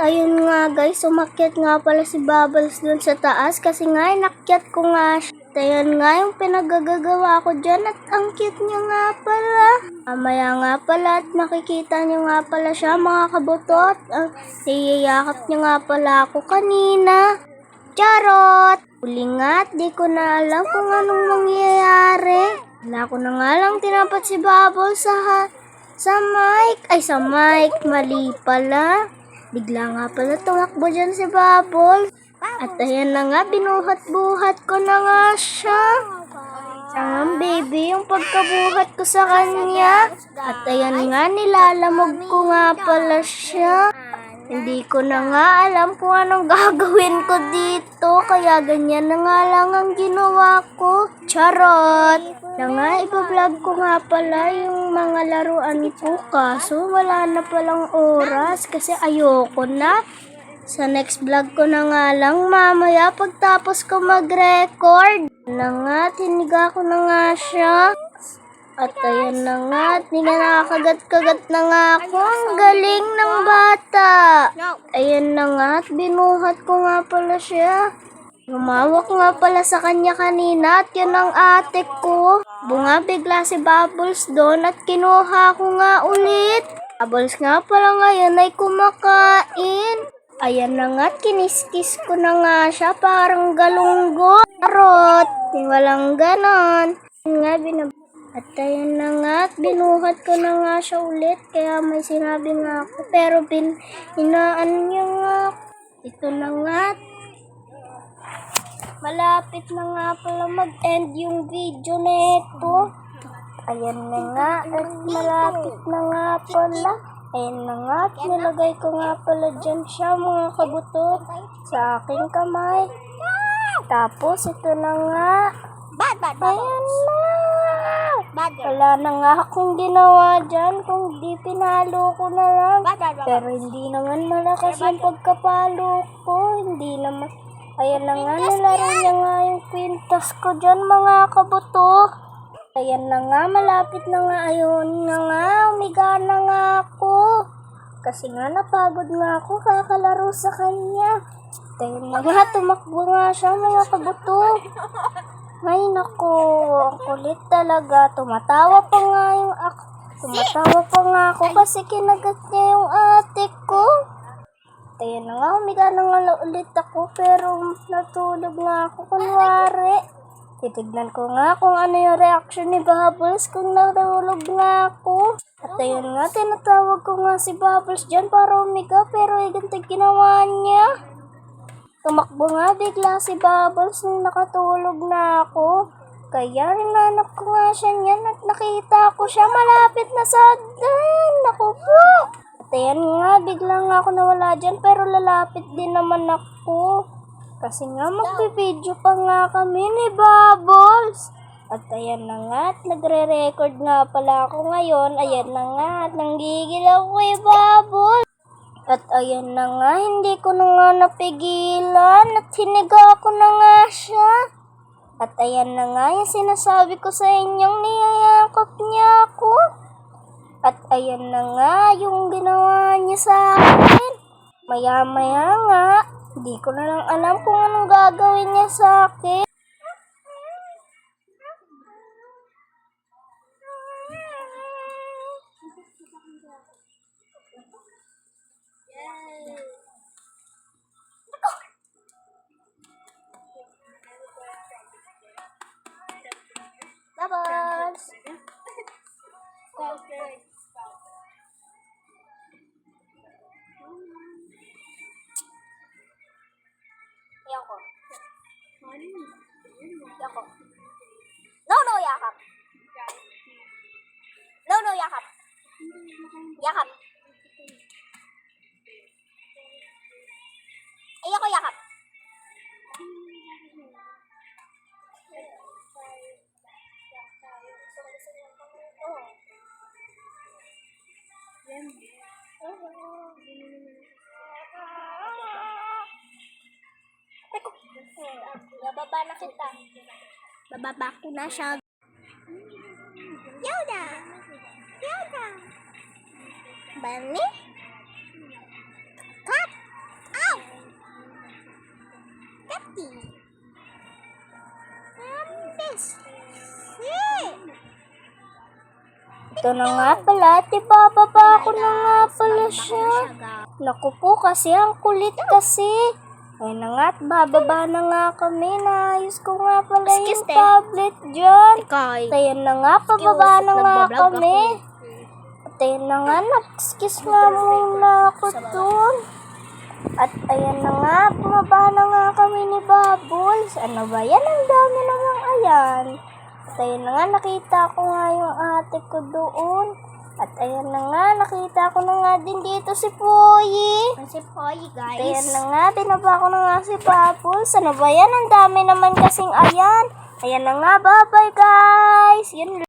ayun nga guys, umakyat nga pala si Bubbles dun sa taas kasi nga inakyat ko nga siya. At ayun nga yung pinagagagawa ko dyan at ang cute niya nga pala. Mamaya nga pala at makikita niyo nga pala siya mga kabutot. Iyayakap niya nga pala ako kanina. Charot! Huli nga at di ko na alam kung anong mangyayari. Wala ko na nga lang tinapat si Bubbles sa mic. Ay, sa mic. Mali pala. Bigla nga pala tumakbo dyan si Bubbles. At ayan na nga, binuhat-buhat ko na nga siya. Sangang baby yung pagkabuhat ko sa kanya. At ayan nga, nilalamog ko nga pala siya. Hindi ko na nga alam kung anong gagawin ko dito. Kaya ganyan na nga lang ang ginawa ko. Charot! Na nga, ipa-vlog ko nga pala yung mga laruan ko. Kaso wala na palang oras kasi ayoko na. Sa next vlog ko na nga lang mamaya pagtapos ko mag-record. Na nga, tiniga ko na nga siya. At ayan na nga, hindi nga nakakagat-kagat na nga ako. Ang galing ng bata. Ayan na nga, at binuhat ko nga pala siya. Lumawak nga pala sa kanya kanina at yun ang ate ko. Bunga bigla si Bubbles doon at kinuha ko nga ulit. Bubbles nga pala ngayon ay kumakain. Ayan na nga, kiniskis ko na nga siya parang galunggo. Charot, walang ganon. At ayan na nga, binuhat ko na nga siya ulit. Kaya may sinabi nga ako. Pero hinaan niya nga. Ito na nga. Malapit na nga pala mag-end yung video nito. Ayan na nga. At malapit na nga pala. Ayan na nga. At nilagay ko nga pala dyan siya mga kabutot. Sa aking kamay. Tapos ito na nga. Ayan na. Wala na nga akong ginawa dyan kung di pinalo ko na lang. Pero hindi naman malakas yung pagkapalo ko. Hindi naman. Ayan na nga, nilaro niya nga yung kwintas ko dyan mga kabuto. Ayan na nga, malapit na nga. Ayun na nga, umiga na nga ako. Kasi nga napagod nga ako kakalaro sa kanya. Ayan na nga, tumakbo nga siya mga kabuto. Ay nako, ang kulit talaga. Tumatawa pa nga ako kasi kinagat niya yung ate ko. Ayan na nga, humiga na nga ulit ako pero natulog nga ako kunwari. Titignan ko nga kung ano yung reaction ni Bubbles kung natulog nga ako. At ayan nga, tinatawag ko nga si Bubbles dyan para humiga pero ganito ginawa niya. Tumakbo nga bigla si Bubbles nung nakatulog na ako. Kaya hinanap ko nga siya niyan at nakita ko siya malapit na sa hagdan. Naku po! At ayan nga, biglang ako nawala dyan pero lalapit din naman ako. Kasi nga magpipideo pa nga kami ni Bubbles. At ayan na nga, at nagre-record nga pala ako ngayon. Ayan na nga, at nanggigil ako kay Bubbles. At ayan na nga, hindi ko na nga napigilan at hiniga ko na nga siya. At ayan na nga, yung sinasabi ko sa inyong niyayakap niya ako. At ayan na nga, yung ginawa niya sa akin. Maya-maya nga, hindi ko na lang alam kung anong gagawin niya sa akin. Bubbles! Yako. Yako. No, yakap. No, yakap. Yakap. Ayoko yakap. Bababa na kita. Bababa ko na siya. Yoda! Yoda! Bunny? Cat! Ito na nga pala, at ibababa ko na nga pala siya. Naku po kasi, ang kulit kasi. Ayun na nga, at bababa na nga kami. Naayos ko nga pala yung tablet dyan. Ayun na nga, pababa na nga kami. At ayun na nga, nag-kiss nga muna ako dun. At ayan na nga, bumaba na nga kami ni Bubbles. Ano ba yan? Ang dami namang ayan. At ayan na nga, nakita ko nga yung ate ko doon. At ayan na nga, nakita ko na nga din dito si Poyi. Si Poyi, guys. At ayan na nga, binaba ko na nga si Bubbles. Ano ba yan? Ang dami naman kasing ayan. Ayan na nga, bye-bye guys. Yun